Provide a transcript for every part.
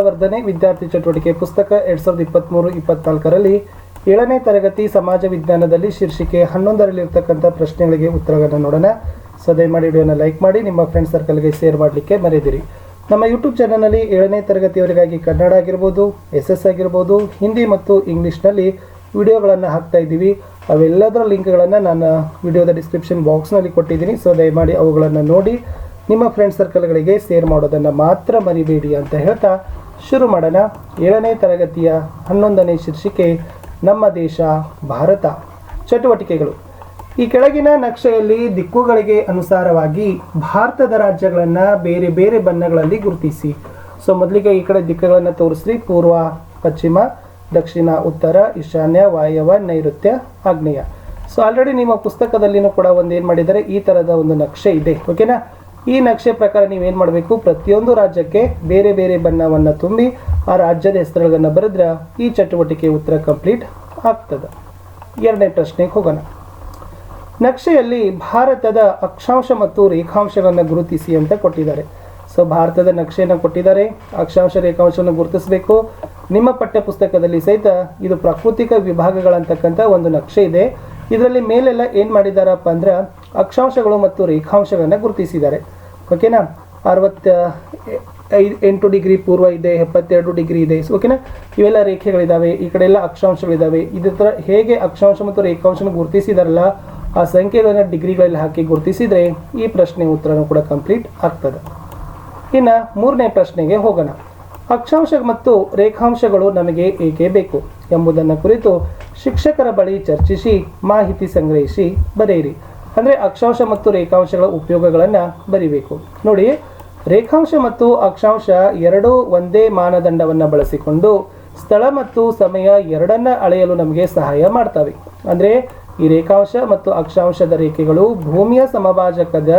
ವರ್ಧನೆ ವಿದ್ಯಾರ್ಥಿ ಚಟುವಟಿಕೆ ಪುಸ್ತಕ 2023-24ರಲ್ಲಿ 7ನೇ ತರಗತಿ ಸಮಾಜ ವಿಜ್ಞಾನದಲ್ಲಿ ಶೀರ್ಷಿಕೆ 11ರಲ್ಲಿರ್ತಕ್ಕಂಥ ಪ್ರಶ್ನೆಗಳಿಗೆ ಉತ್ತರಗಳನ್ನು ನೋಡೋಣ. ಸೊ ದಯಮಾಡಿ ವಿಡಿಯೋನ ಲೈಕ್ ಮಾಡಿ, ನಿಮ್ಮ ಫ್ರೆಂಡ್ ಸರ್ಕಲ್ಗೆ ಶೇರ್ ಮಾಡಲಿಕ್ಕೆ ಮರೆಯದಿರಿ. ನಮ್ಮ ಯೂಟ್ಯೂಬ್ ಚಾನಲ್ನಲ್ಲಿ 7ನೇ ತರಗತಿಯವರಿಗಾಗಿ ಕನ್ನಡ ಆಗಿರ್ಬೋದು, SS ಆಗಿರ್ಬೋದು, ಹಿಂದಿ ಮತ್ತು ಇಂಗ್ಲೀಷ್ನಲ್ಲಿ ವಿಡಿಯೋಗಳನ್ನು ಹಾಕ್ತಾ ಇದ್ದೀವಿ. ಅವೆಲ್ಲದರ ಲಿಂಕ್ಗಳನ್ನು ನಾನು ವಿಡಿಯೋದ ಡಿಸ್ಕ್ರಿಪ್ಷನ್ ಬಾಕ್ಸ್ನಲ್ಲಿ ಕೊಟ್ಟಿದ್ದೀನಿ. ಸೊ ದಯಮಾಡಿ ಅವುಗಳನ್ನು ನೋಡಿ ನಿಮ್ಮ ಫ್ರೆಂಡ್ ಸರ್ಕಲ್ಗಳಿಗೆ ಶೇರ್ ಮಾಡೋದನ್ನು ಮಾತ್ರ ಮರಿಬೇಡಿ ಅಂತ ಹೇಳ್ತಾ ಶುರು ಮಾಡೋಣ. 7ನೇ ತರಗತಿಯ 11ನೇ ಶೀರ್ಷಿಕೆ ನಮ್ಮ ದೇಶ ಭಾರತ. ಚಟುವಟಿಕೆಗಳು. ಈ ಕೆಳಗಿನ ನಕ್ಷೆಯಲ್ಲಿ ದಿಕ್ಕುಗಳಿಗೆ ಅನುಸಾರವಾಗಿ ಭಾರತದ ರಾಜ್ಯಗಳನ್ನು ಬೇರೆ ಬೇರೆ ಬಣ್ಣಗಳಲ್ಲಿ ಗುರುತಿಸಿ. ಸೊ ಮೊದಲಿಗೆ ಈ ಕಡೆ ದಿಕ್ಕುಗಳನ್ನು ತೋರಿಸ್ರಿ. ಪೂರ್ವ, ಪಶ್ಚಿಮ, ದಕ್ಷಿಣ, ಉತ್ತರ, ಈಶಾನ್ಯ, ವಾಯವ್ಯ, ನೈಋತ್ಯ, ಆಗ್ನೇಯ. ಸೊ ಆಲ್ರೆಡಿ ನಿಮ್ಮ ಪುಸ್ತಕದಲ್ಲಿನೂ ಕೂಡ ಏನು ಮಾಡಿದ್ದಾರೆ, ಈ ಥರದ ಒಂದು ನಕ್ಷೆ ಇದೆ. ಓಕೆನಾ? ಈ ನಕ್ಷೆ ಪ್ರಕಾರ ನೀವೇನು ಮಾಡಬೇಕು, ಪ್ರತಿಯೊಂದು ರಾಜ್ಯಕ್ಕೆ ಬೇರೆ ಬೇರೆ ಬಣ್ಣವನ್ನು ತುಂಬಿ ಆ ರಾಜ್ಯದ ಹೆಸರುಗಳನ್ನು ಬರೆದ್ರೆ ಈ ಚಟುವಟಿಕೆ ಉತ್ತರ ಕಂಪ್ಲೀಟ್ ಆಗ್ತದೆ. 2ನೇ ಪ್ರಶ್ನೆಗೆ ಹೋಗೋಣ. ನಕ್ಷೆಯಲ್ಲಿ ಭಾರತದ ಅಕ್ಷಾಂಶ ಮತ್ತು ರೇಖಾಂಶಗಳನ್ನು ಗುರುತಿಸಿ ಅಂತ ಕೊಟ್ಟಿದ್ದಾರೆ. ಸೊ ಭಾರತದ ನಕ್ಷೆಯನ್ನು ಕೊಟ್ಟಿದ್ದಾರೆ, ಅಕ್ಷಾಂಶ ರೇಖಾಂಶವನ್ನು ಗುರುತಿಸಬೇಕು. ನಿಮ್ಮ ಪಠ್ಯ ಪುಸ್ತಕದಲ್ಲಿ ಸಹಿತ ಇದು ಪ್ರಾಕೃತಿಕ ವಿಭಾಗಗಳಂತಕ್ಕಂಥ ಒಂದು ನಕ್ಷೆ ಇದೆ. ಇದರಲ್ಲಿ ಮೇಲೆಲ್ಲ ಏನು ಮಾಡಿದಾರಪ್ಪ ಅಂದ್ರೆ ಅಕ್ಷಾಂಶಗಳು ಮತ್ತು ರೇಖಾಂಶಗಳನ್ನು ಗುರುತಿಸಿದ್ದಾರೆ. ಓಕೆನಾ? 68 ಡಿಗ್ರಿ ಪೂರ್ವ ಇದೆ, 72 ಡಿಗ್ರಿ ಇದೆ. ಓಕೆನಾ? ಇವೆಲ್ಲ ರೇಖೆಗಳಿದ್ದಾವೆ, ಈ ಕಡೆ ಎಲ್ಲ ಅಕ್ಷಾಂಶಗಳಿದ್ದಾವೆ. ಇದೇ ಥರ ಹೇಗೆ ಅಕ್ಷಾಂಶ ಮತ್ತು ರೇಖಾಂಶನ ಗುರುತಿಸಿದಾರಲ್ಲ, ಆ ಸಂಖ್ಯೆಗಳನ್ನು ಡಿಗ್ರಿಗಳಲ್ಲಿ ಹಾಕಿ ಗುರುತಿಸಿದರೆ ಈ ಪ್ರಶ್ನೆ ಉತ್ತರನೂ ಕೂಡ ಕಂಪ್ಲೀಟ್ ಆಗ್ತದೆ. ಇನ್ನು 3ನೇ ಪ್ರಶ್ನೆಗೆ ಹೋಗೋಣ. ಅಕ್ಷಾಂಶ ಮತ್ತು ರೇಖಾಂಶಗಳು ನಮಗೆ ಏಕೆ ಬೇಕು ಎಂಬುದನ್ನು ಕುರಿತು ಶಿಕ್ಷಕರ ಬಳಿ ಚರ್ಚಿಸಿ ಮಾಹಿತಿ ಸಂಗ್ರಹಿಸಿ ಬರೆಯಿರಿ. ಅಂದರೆ ಅಕ್ಷಾಂಶ ಮತ್ತು ರೇಖಾಂಶಗಳ ಉಪಯೋಗಗಳನ್ನು ಬರಿಬೇಕು. ನೋಡಿ, ರೇಖಾಂಶ ಮತ್ತು ಅಕ್ಷಾಂಶ ಎರಡೂ ಒಂದೇ ಮಾನದಂಡವನ್ನು ಬಳಸಿಕೊಂಡು ಸ್ಥಳ ಮತ್ತು ಸಮಯ ಎರಡನ್ನ ಅಳೆಯಲು ನಮಗೆ ಸಹಾಯ ಮಾಡ್ತವೆ. ಅಂದರೆ ಈ ರೇಖಾಂಶ ಮತ್ತು ಅಕ್ಷಾಂಶದ ರೇಖೆಗಳು ಭೂಮಿಯ ಸಮಭಾಜಕದ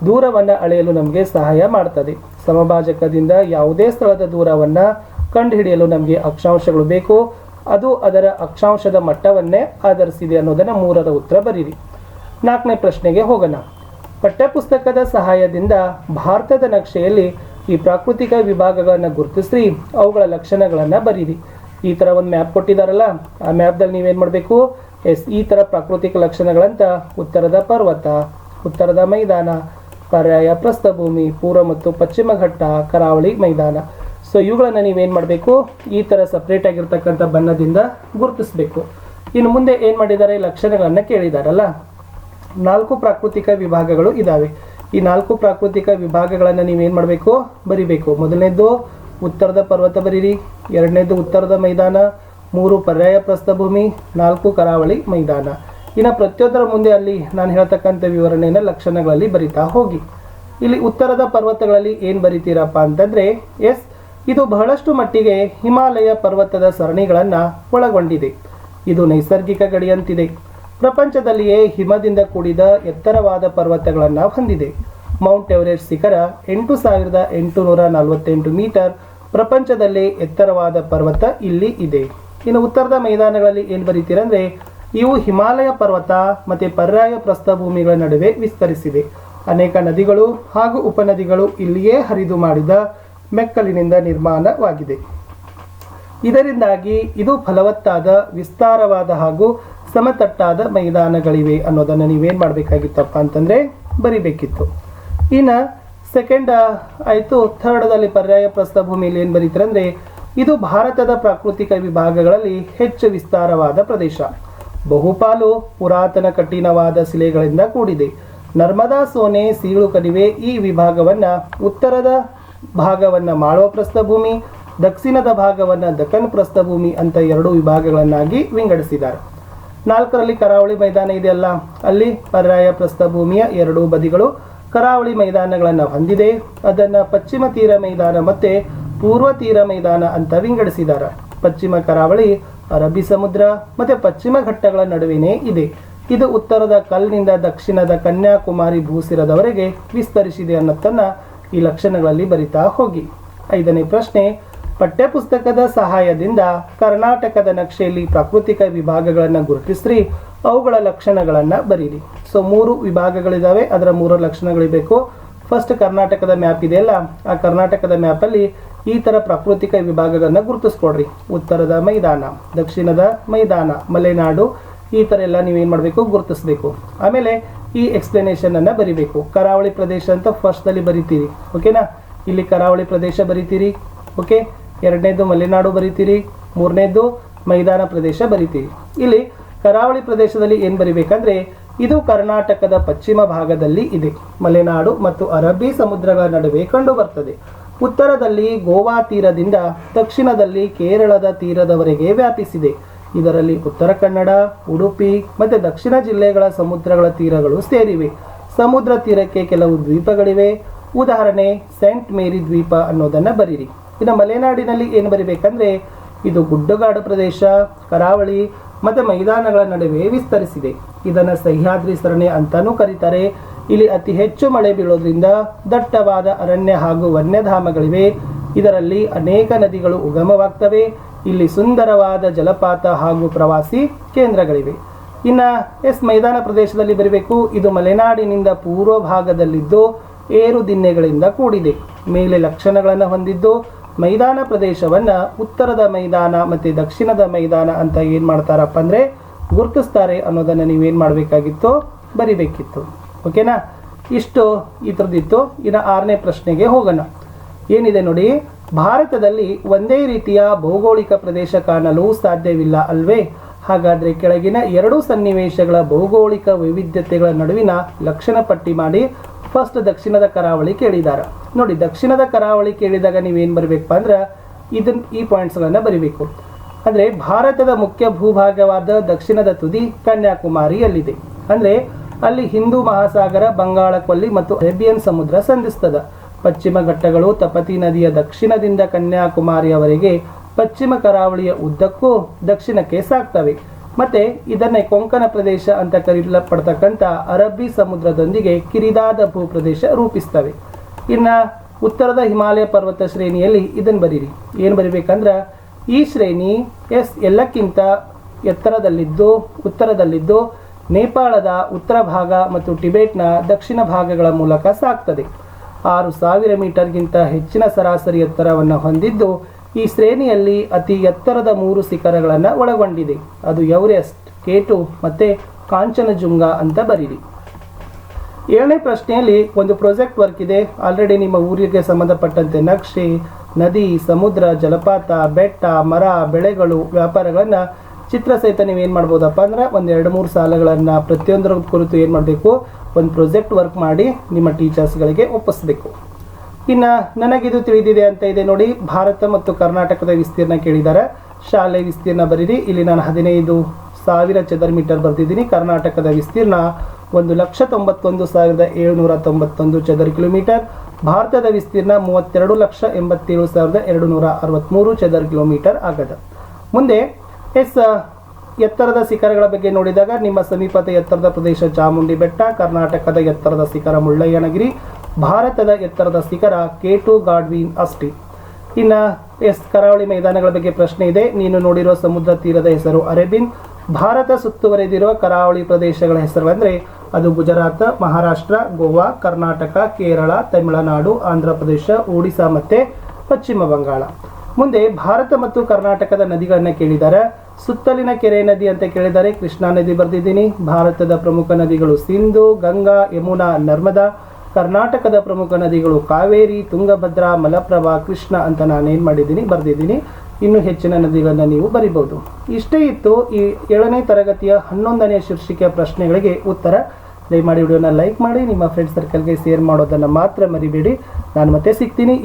ದೂರವನ್ನು ಅಳೆಯಲು ನಮಗೆ ಸಹಾಯ ಮಾಡ್ತದೆ. ಸಮಭಾಜಕದಿಂದ ಯಾವುದೇ ಸ್ಥಳದ ದೂರವನ್ನು ಕಂಡುಹಿಡಿಯಲು ನಮಗೆ ಅಕ್ಷಾಂಶಗಳು ಬೇಕು. ಅದು ಅದರ ಅಕ್ಷಾಂಶದ ಮಟ್ಟವನ್ನೇ ಆಧರಿಸಿದೆ ಅನ್ನೋದನ್ನು 3ರ ಉತ್ತರ ಬರೀರಿ. 4ನೇ ಪ್ರಶ್ನೆಗೆ ಹೋಗೋಣ. ಪಠ್ಯಪುಸ್ತಕದ ಸಹಾಯದಿಂದ ಭಾರತದ ನಕ್ಷೆಯಲ್ಲಿ ಈ ಪ್ರಾಕೃತಿಕ ವಿಭಾಗಗಳನ್ನು ಗುರುತಿಸಿ ಅವುಗಳ ಲಕ್ಷಣಗಳನ್ನು ಬರೀರಿ. ಈ ಥರ ಒಂದು ಮ್ಯಾಪ್ ಕೊಟ್ಟಿದ್ದಾರಲ್ಲ, ಆ ಮ್ಯಾಪ್ದಲ್ಲಿ ನೀವೇನು ಮಾಡಬೇಕು, ಈ ಥರ ಪ್ರಾಕೃತಿಕ ಲಕ್ಷಣಗಳಂತ ಉತ್ತರದ ಪರ್ವತ, ಉತ್ತರದ ಮೈದಾನ, ಪರ್ಯಾಯ ಪ್ರಸ್ಥಭೂಮಿ, ಪೂರ್ವ ಮತ್ತು ಪಶ್ಚಿಮ ಘಟ್ಟ, ಕರಾವಳಿ ಮೈದಾನ. ಸೊ ಇವುಗಳನ್ನು ನೀವೇನು ಮಾಡಬೇಕು, ಈ ಥರ ಸಪ್ರೇಟ್ ಆಗಿರ್ತಕ್ಕಂಥ ಬಣ್ಣದಿಂದ ಗುರುತಿಸಬೇಕು. ಇನ್ನು ಮುಂದೆ ಏನು ಮಾಡಿದ್ದಾರೆ, ಲಕ್ಷಣಗಳನ್ನು ಕೇಳಿದಾರಲ್ಲ. 4 ಪ್ರಾಕೃತಿಕ ವಿಭಾಗಗಳು ಇದ್ದಾವೆ. ಈ 4 ಪ್ರಾಕೃತಿಕ ವಿಭಾಗಗಳನ್ನು ನೀವೇನು ಮಾಡಬೇಕು, ಬರಿಬೇಕು. ಮೊದಲನೇದು ಉತ್ತರದ ಪರ್ವತ ಬರೀರಿ, 2ನೇದು ಉತ್ತರದ ಮೈದಾನ, 3 ಪರ್ಯಾಯ ಪ್ರಸ್ಥಭೂಮಿ, 4 ಕರಾವಳಿ ಮೈದಾನ. ಇನ್ನು ಪ್ರತಿಯೊಂದರ ಮುಂದೆ ಅಲ್ಲಿ ನಾನು ಹೇಳ್ತಕ್ಕಂಥ ವಿವರಣೆಯನ್ನು ಲಕ್ಷಣಗಳಲ್ಲಿ ಬರಿತಾ ಹೋಗಿ. ಇಲ್ಲಿ ಉತ್ತರದ ಪರ್ವತಗಳಲ್ಲಿ ಏನು ಬರಿತೀರಪ್ಪ ಅಂತಂದರೆ, ಇದು ಬಹಳಷ್ಟು ಮಟ್ಟಿಗೆ ಹಿಮಾಲಯ ಪರ್ವತದ ಸರಣಿಗಳನ್ನು ಒಳಗೊಂಡಿದೆ. ಇದು ನೈಸರ್ಗಿಕ ಗಡಿಯಂತಿದೆ. ಪ್ರಪಂಚದಲ್ಲಿಯೇ ಹಿಮದಿಂದ ಕೂಡಿದ ಎತ್ತರವಾದ ಪರ್ವತಗಳನ್ನು ಹೊಂದಿದೆ. ಮೌಂಟ್ ಎವರೆಸ್ಟ್ ಶಿಖರ 8848 ಮೀಟರ್, ಪ್ರಪಂಚದಲ್ಲೇ ಎತ್ತರವಾದ ಪರ್ವತ ಇಲ್ಲಿ ಇದೆ. ಇನ್ನು ಉತ್ತರದ ಮೈದಾನಗಳಲ್ಲಿ ಏನು ಬರೀತೀರಂದರೆ, ಇವು ಹಿಮಾಲಯ ಪರ್ವತ ಮತ್ತು ಪರ್ಯಾಯ ಪ್ರಸ್ಥಭೂಮಿಗಳ ನಡುವೆ ವಿಸ್ತರಿಸಿದೆ. ಅನೇಕ ನದಿಗಳು ಹಾಗೂ ಉಪನದಿಗಳು ಇಲ್ಲಿಯೇ ಹರಿದು ಮಾಡಿದ ಮೆಕ್ಕಲಿನಿಂದ ನಿರ್ಮಾಣವಾಗಿದೆ. ಇದರಿಂದಾಗಿ ಇದು ಫಲವತ್ತಾದ, ವಿಸ್ತಾರವಾದ ಹಾಗೂ ಸಮತಟ್ಟಾದ ಮೈದಾನಗಳಿವೆ ಅನ್ನೋದನ್ನು ನೀವೇನು ಮಾಡಬೇಕಾಗಿತ್ತಪ್ಪ ಅಂತಂದರೆ ಬರಿಬೇಕಿತ್ತು. ಇನ್ನು ಸೆಕೆಂಡ್ ಆಯಿತು. ಥರ್ಡದಲ್ಲಿ ಪರ್ಯಾಯ ಪ್ರಸ್ಥಭೂಮಿಯಲ್ಲಿ ಏನು ಬರೀತಾರಂದರೆ, ಇದು ಭಾರತದ ಪ್ರಾಕೃತಿಕ ವಿಭಾಗಗಳಲ್ಲಿ ಹೆಚ್ಚು ವಿಸ್ತಾರವಾದ ಪ್ರದೇಶ. ಬಹುಪಾಲು ಪುರಾತನ ಕಠಿಣವಾದ ಶಿಲೆಗಳಿಂದ ಕೂಡಿದೆ. ನರ್ಮದಾ, ಸೋನೆ, ಸೀಳು ಕಣಿವೆ ಈ ವಿಭಾಗವನ್ನು ಉತ್ತರದ ಭಾಗವನ್ನು ಮಾಳ್ವ ಪ್ರಸ್ಥಭೂಮಿ, ದಕ್ಷಿಣದ ಭಾಗವನ್ನು ದಕ್ಕನ್ ಪ್ರಸ್ಥಭೂಮಿ ಅಂತ 2 ವಿಭಾಗಗಳನ್ನಾಗಿ ವಿಂಗಡಿಸಿದ್ದಾರೆ. 4ರಲ್ಲಿ ಕರಾವಳಿ ಮೈದಾನ ಇದೆಯಲ್ಲ, ಅಲ್ಲಿ ಪರ್ಯಾಯ ಪ್ರಸ್ಥಭೂಮಿಯ 2 ಬದಿಗಳು ಕರಾವಳಿ ಮೈದಾನಗಳನ್ನು ಹೊಂದಿದೆ. ಅದನ್ನು ಪಶ್ಚಿಮ ತೀರ ಮೈದಾನ ಮತ್ತು ಪೂರ್ವ ತೀರ ಮೈದಾನ ಅಂತ ವಿಂಗಡಿಸಿದ್ದಾರೆ. ಪಶ್ಚಿಮ ಕರಾವಳಿ ಅರಬ್ಬಿ ಸಮುದ್ರ ಮತ್ತು ಪಶ್ಚಿಮ ಘಟ್ಟಗಳ ನಡುವೆನೇ ಇದೆ. ಇದು ಉತ್ತರದ ಕಲ್ನಿಂದ ದಕ್ಷಿಣದ ಕನ್ಯಾಕುಮಾರಿ ಭೂಸಿರದವರೆಗೆ ವಿಸ್ತರಿಸಿದೆ ಅನ್ನೋದನ್ನು ಈ ಲಕ್ಷಣಗಳಲ್ಲಿ ಬರಿತಾ ಹೋಗಿ. 5ನೇ ಪ್ರಶ್ನೆ. ಪಠ್ಯಪುಸ್ತಕದ ಸಹಾಯದಿಂದ ಕರ್ನಾಟಕದ ನಕ್ಷೆಯಲ್ಲಿ ಪ್ರಾಕೃತಿಕ ವಿಭಾಗಗಳನ್ನು ಗುರುತಿಸಿ ಅವುಗಳ ಲಕ್ಷಣಗಳನ್ನು ಬರೀರಿ. ಸೊ 3 ವಿಭಾಗಗಳಿದ್ದಾವೆ, ಅದರ 3 ಲಕ್ಷಣಗಳಿರಬೇಕು. ಫಸ್ಟ್ ಕರ್ನಾಟಕದ ಮ್ಯಾಪ್ ಇದೆಯಲ್ಲ, ಆ ಕರ್ನಾಟಕದ ಮ್ಯಾಪಲ್ಲಿ ಈ ಥರ ಪ್ರಾಕೃತಿಕ ವಿಭಾಗಗಳನ್ನ ಗುರುತಿಸ್ಕೊಡ್ರಿ. ಉತ್ತರದ ಮೈದಾನ, ದಕ್ಷಿಣದ ಮೈದಾನ, ಮಲೆನಾಡು, ಈ ಥರ ಎಲ್ಲ ನೀವೇನು ಮಾಡಬೇಕು, ಗುರುತಿಸ್ಬೇಕು. ಆಮೇಲೆ ಈ ಎಕ್ಸ್ಪ್ಲನೇಷನನ್ನು ಬರಿಬೇಕು. ಕರಾವಳಿ ಪ್ರದೇಶ ಅಂತ ಫಸ್ಟಲ್ಲಿ ಬರಿತೀರಿ, ಓಕೆನಾ. ಇಲ್ಲಿ ಕರಾವಳಿ ಪ್ರದೇಶ ಬರಿತೀರಿ, ಓಕೆ. ಎರಡನೇದು ಮಲೆನಾಡು ಬರಿತೀರಿ, ಮೂರನೇದು ಮೈದಾನ ಪ್ರದೇಶ ಬರಿತೀರಿ. ಇಲ್ಲಿ ಕರಾವಳಿ ಪ್ರದೇಶದಲ್ಲಿ ಏನು ಬರಿಬೇಕಂದ್ರೆ, ಇದು ಕರ್ನಾಟಕದ ಪಶ್ಚಿಮ ಭಾಗದಲ್ಲಿ ಇದೆ, ಮಲೆನಾಡು ಮತ್ತು ಅರಬ್ಬಿ ಸಮುದ್ರಗಳ ನಡುವೆ ಕಂಡು ಬರ್ತದೆ. ಉತ್ತರದಲ್ಲಿ ಗೋವಾ ತೀರದಿಂದ ದಕ್ಷಿಣದಲ್ಲಿ ಕೇರಳದ ತೀರದವರೆಗೆ ವ್ಯಾಪಿಸಿದೆ. ಇದರಲ್ಲಿ ಉತ್ತರ ಕನ್ನಡ, ಉಡುಪಿ ಮತ್ತು ದಕ್ಷಿಣ ಜಿಲ್ಲೆಗಳ ಸಮುದ್ರಗಳ ತೀರಗಳು ಸೇರಿವೆ. ಸಮುದ್ರ ತೀರಕ್ಕೆ ಕೆಲವು ದ್ವೀಪಗಳಿವೆ. ಉದಾಹರಣೆ ಸೆಂಟ್ ಮೇರಿ ದ್ವೀಪ ಅನ್ನೋದನ್ನು ಬರೀರಿ. ಇನ್ನು ಮಲೆನಾಡಿನಲ್ಲಿ ಏನು ಬರಿಬೇಕಂದ್ರೆ, ಇದು ಗುಡ್ಡಗಾಡು ಪ್ರದೇಶ, ಕರಾವಳಿ ಮತ್ತು ಮೈದಾನಗಳ ನಡುವೆ ವಿಸ್ತರಿಸಿದೆ. ಇದನ್ನು ಸಹ್ಯಾದ್ರಿ ಸರಣಿ ಅಂತಾನೂ ಕರೀತಾರೆ. ಇಲ್ಲಿ ಅತಿ ಹೆಚ್ಚು ಮಳೆ ಬೀಳೋದ್ರಿಂದ ದಟ್ಟವಾದ ಅರಣ್ಯ ಹಾಗೂ ವನ್ಯಧಾಮಗಳಿವೆ. ಇದರಲ್ಲಿ ಅನೇಕ ನದಿಗಳು ಉಗಮವಾಗ್ತವೆ. ಇಲ್ಲಿ ಸುಂದರವಾದ ಜಲಪಾತ ಹಾಗೂ ಪ್ರವಾಸಿ ಕೇಂದ್ರಗಳಿವೆ. ಇನ್ನು ಮೈದಾನ ಪ್ರದೇಶದಲ್ಲಿ ಬರಬೇಕು. ಇದು ಮಲೆನಾಡಿನಿಂದ ಪೂರ್ವ ಭಾಗದಲ್ಲಿದ್ದು ಏರು ದಿನ್ನೆಗಳಿಂದ ಕೂಡಿದೆ. ಮೇಲೆ ಲಕ್ಷಣಗಳನ್ನು ಹೊಂದಿದ್ದು ಮೈದಾನ ಪ್ರದೇಶವನ್ನು ಉತ್ತರದ ಮೈದಾನ ಮತ್ತು ದಕ್ಷಿಣದ ಮೈದಾನ ಅಂತ ಏನು ಮಾಡ್ತಾರಪ್ಪ ಅಂದರೆ ಗುರುತಿಸ್ತಾರೆ ಅನ್ನೋದನ್ನು ನೀವೇನು ಮಾಡಬೇಕಾಗಿತ್ತು, ಬರಿಬೇಕಿತ್ತು. ಓಕೆನಾ. ಇಷ್ಟು ಈ ಥರದ್ದಿತ್ತು. ಇನ್ನು 6ನೇ ಪ್ರಶ್ನೆಗೆ ಹೋಗೋಣ. ಏನಿದೆ ನೋಡಿ, ಭಾರತದಲ್ಲಿ ಒಂದೇ ರೀತಿಯ ಭೌಗೋಳಿಕ ಪ್ರದೇಶ ಕಾಣಲು ಸಾಧ್ಯವಿಲ್ಲ ಅಲ್ವೇ? ಹಾಗಾದರೆ ಕೆಳಗಿನ 2 ಸನ್ನಿವೇಶಗಳ ಭೌಗೋಳಿಕ ವೈವಿಧ್ಯತೆಗಳ ನಡುವಿನ ಲಕ್ಷಣ ಪಟ್ಟಿ ಮಾಡಿ. ಫಸ್ಟ್ ದಕ್ಷಿಣದ ಕರಾವಳಿ ಕೇಳಿದ್ದಾರೆ ನೋಡಿ. ದಕ್ಷಿಣದ ಕರಾವಳಿ ಕೇಳಿದಾಗ ನೀವೇನು ಬರಬೇಕಪ್ಪ ಅಂದ್ರೆ ಈ ಪಾಯಿಂಟ್ಸ್ಗಳನ್ನು ಬರಿಬೇಕು. ಅಂದರೆ ಭಾರತದ ಮುಖ್ಯ ಭೂಭಾಗವಾದ ದಕ್ಷಿಣದ ತುದಿ ಕನ್ಯಾಕುಮಾರಿಯಲ್ಲಿದೆ. ಅಂದರೆ ಅಲ್ಲಿ ಹಿಂದೂ ಮಹಾಸಾಗರ, ಬಂಗಾಳ ಕೊಲ್ಲಿ ಮತ್ತು ಅರೇಬಿಯನ್ ಸಮುದ್ರ ಸಂಧಿಸ್ತದೆ. ಪಶ್ಚಿಮ ಘಟ್ಟಗಳು ತಪತಿ ನದಿಯ ದಕ್ಷಿಣದಿಂದ ಕನ್ಯಾಕುಮಾರಿಯವರೆಗೆ ಪಶ್ಚಿಮ ಕರಾವಳಿಯ ಉದ್ದಕ್ಕೂ ದಕ್ಷಿಣಕ್ಕೆ ಸಾಗ್ತವೆ. ಮತ್ತೆ ಇದನ್ನೇ ಕೊಂಕಣ ಪ್ರದೇಶ ಅಂತ ಕರೆಯಲ್ಪಡ್ತಕ್ಕಂಥ ಅರಬ್ಬಿ ಸಮುದ್ರದೊಂದಿಗೆ ಕಿರಿದಾದ ಭೂಪ್ರದೇಶ ರೂಪಿಸ್ತವೆ. ಇನ್ನು ಉತ್ತರದ ಹಿಮಾಲಯ ಪರ್ವತ ಶ್ರೇಣಿಯಲ್ಲಿ ಇದನ್ನು ಬರೀರಿ. ಏನು ಬರಿಬೇಕಂದ್ರೆ, ಈ ಶ್ರೇಣಿ ಎಲ್ಲಕ್ಕಿಂತ ಉತ್ತರದಲ್ಲಿದ್ದು ನೇಪಾಳದ ಉತ್ತರ ಭಾಗ ಮತ್ತು ಟಿಬೆಟ್ನ ದಕ್ಷಿಣ ಭಾಗಗಳ ಮೂಲಕ ಸಾಗ್ತದೆ. 6000 ಮೀಟರ್ಗಿಂತ ಹೆಚ್ಚಿನ ಸರಾಸರಿ ಎತ್ತರವನ್ನು ಹೊಂದಿದ್ದು ಈ ಶ್ರೇಣಿಯಲ್ಲಿ ಅತಿ ಎತ್ತರದ 3 ಶಿಖರಗಳನ್ನು ಒಳಗೊಂಡಿದೆ. ಅದು ಎವರೆಸ್ಟ್, K2 ಮತ್ತು ಕಾಂಚನಜುಂಗ ಅಂತ ಬರೀರಿ. 7ನೇ ಪ್ರಶ್ನೆಯಲ್ಲಿ ಒಂದು ಪ್ರಾಜೆಕ್ಟ್ ವರ್ಕ್ ಇದೆ. ಆಲ್ರೆಡಿ ನಿಮ್ಮ ಊರಿಗೆ ಸಂಬಂಧಪಟ್ಟಂತೆ ನಕ್ಷೆ, ನದಿ, ಸಮುದ್ರ, ಜಲಪಾತ, ಬೆಟ್ಟ, ಮರ, ಬೆಳೆಗಳು, ವ್ಯಾಪಾರಗಳನ್ನು ಚಿತ್ರ ಸಹಿತ ನೀವೇನು ಮಾಡ್ಬೋದಪ್ಪ ಅಂದ್ರೆ 1-2-3 ಸಾಲುಗಳನ್ನು ಪ್ರತಿಯೊಂದರ ಕುರಿತು ಏನು ಮಾಡಬೇಕು, ಒಂದು ಪ್ರಾಜೆಕ್ಟ್ ವರ್ಕ್ ಮಾಡಿ ನಿಮ್ಮ ಟೀಚರ್ಸ್ಗಳಿಗೆ ಒಪ್ಪಿಸಬೇಕು. ಇನ್ನು ನನಗಿದು ತಿಳಿದಿದೆ ಅಂತ ಇದೆ ನೋಡಿ. ಭಾರತ ಮತ್ತು ಕರ್ನಾಟಕದ ವಿಸ್ತೀರ್ಣ ಕೇಳಿದ್ದಾರೆ. ಶಾಲೆ ವಿಸ್ತೀರ್ಣ ಬರೀರಿ. ಇಲ್ಲಿ ನಾನು 15,000 ಚದರ ಮೀಟರ್ ಬರೆದಿದ್ದೀನಿ. ಕರ್ನಾಟಕದ ವಿಸ್ತೀರ್ಣ 1,91,791 ಚದರ ಕಿಲೋಮೀಟರ್. ಭಾರತದ ವಿಸ್ತೀರ್ಣ 32,87,263 ಚದರ ಕಿಲೋಮೀಟರ್ ಆಗದ. ಮುಂದೆ ಎತ್ತರದ ಶಿಖರಗಳ ಬಗ್ಗೆ ನೋಡಿದಾಗ ನಿಮ್ಮ ಸಮೀಪದ ಎತ್ತರದ ಪ್ರದೇಶ ಚಾಮುಂಡಿ ಬೆಟ್ಟ, ಕರ್ನಾಟಕದ ಎತ್ತರದ ಶಿಖರ ಮುಳ್ಳಯ್ಯನಗಿರಿ, ಭಾರತದ ಎತ್ತರದ ಶಿಖರ K2 ಗಾಡ್ವಿನ್ ಅಸ್ಟಿ. ಇನ್ನು ಕರಾವಳಿ ಮೈದಾನಗಳ ಬಗ್ಗೆ ಪ್ರಶ್ನೆ ಇದೆ. ನೀನು ನೋಡಿರುವ ಸಮುದ್ರ ತೀರದ ಹೆಸರು ಅರೇಬಿನ್. ಭಾರತ ಸುತ್ತುವರೆದಿರುವ ಕರಾವಳಿ ಪ್ರದೇಶಗಳ ಹೆಸರು ಅಂದರೆ ಅದು ಗುಜರಾತ್, ಮಹಾರಾಷ್ಟ್ರ, ಗೋವಾ, ಕರ್ನಾಟಕ, ಕೇರಳ, ತಮಿಳುನಾಡು, ಆಂಧ್ರ ಪ್ರದೇಶ, ಒಡಿಶಾ ಮತ್ತು ಪಶ್ಚಿಮ ಬಂಗಾಳ. ಮುಂದೆ ಭಾರತ ಮತ್ತು ಕರ್ನಾಟಕದ ನದಿಗಳನ್ನು ಕೇಳಿದ್ದಾರೆ. ಸುತ್ತಲಿನ ಕೆರೆ ನದಿ ಅಂತ ಕೇಳಿದ್ದಾರೆ. ಕೃಷ್ಣಾ ನದಿ ಬರೆದಿದ್ದೀನಿ. ಭಾರತದ ಪ್ರಮುಖ ನದಿಗಳು ಸಿಂಧು, ಗಂಗಾ, ಯಮುನಾ, ನರ್ಮದಾ. ಕರ್ನಾಟಕದ ಪ್ರಮುಖ ನದಿಗಳು ಕಾವೇರಿ, ತುಂಗಭದ್ರಾ, ಮಲಪ್ರಭಾ, ಕೃಷ್ಣ ಅಂತ ನಾನೇನು ಮಾಡಿದ್ದೀನಿ, ಬರೆದಿದ್ದೀನಿ. ಇನ್ನೂ ಹೆಚ್ಚಿನ ನದಿಗಳನ್ನು ನೀವು ಬರಿಬೋದು. ಇಷ್ಟೇ ಇತ್ತು ಈ 7ನೇ ತರಗತಿಯ 11ನೇ ಶೀರ್ಷಿಕೆಯ ಪ್ರಶ್ನೆಗಳಿಗೆ ಉತ್ತರ. ದಯಮಾಡಿ ವಿಡಿಯೋನ ಲೈಕ್ ಮಾಡಿ, ನಿಮ್ಮ ಫ್ರೆಂಡ್ಸ್ ಸರ್ಕಲ್ಗೆ ಶೇರ್ ಮಾಡೋದನ್ನು ಮಾತ್ರ ಮರಿಬೇಡಿ. ನಾನು ಮತ್ತೆ ಸಿಗ್ತೀನಿ.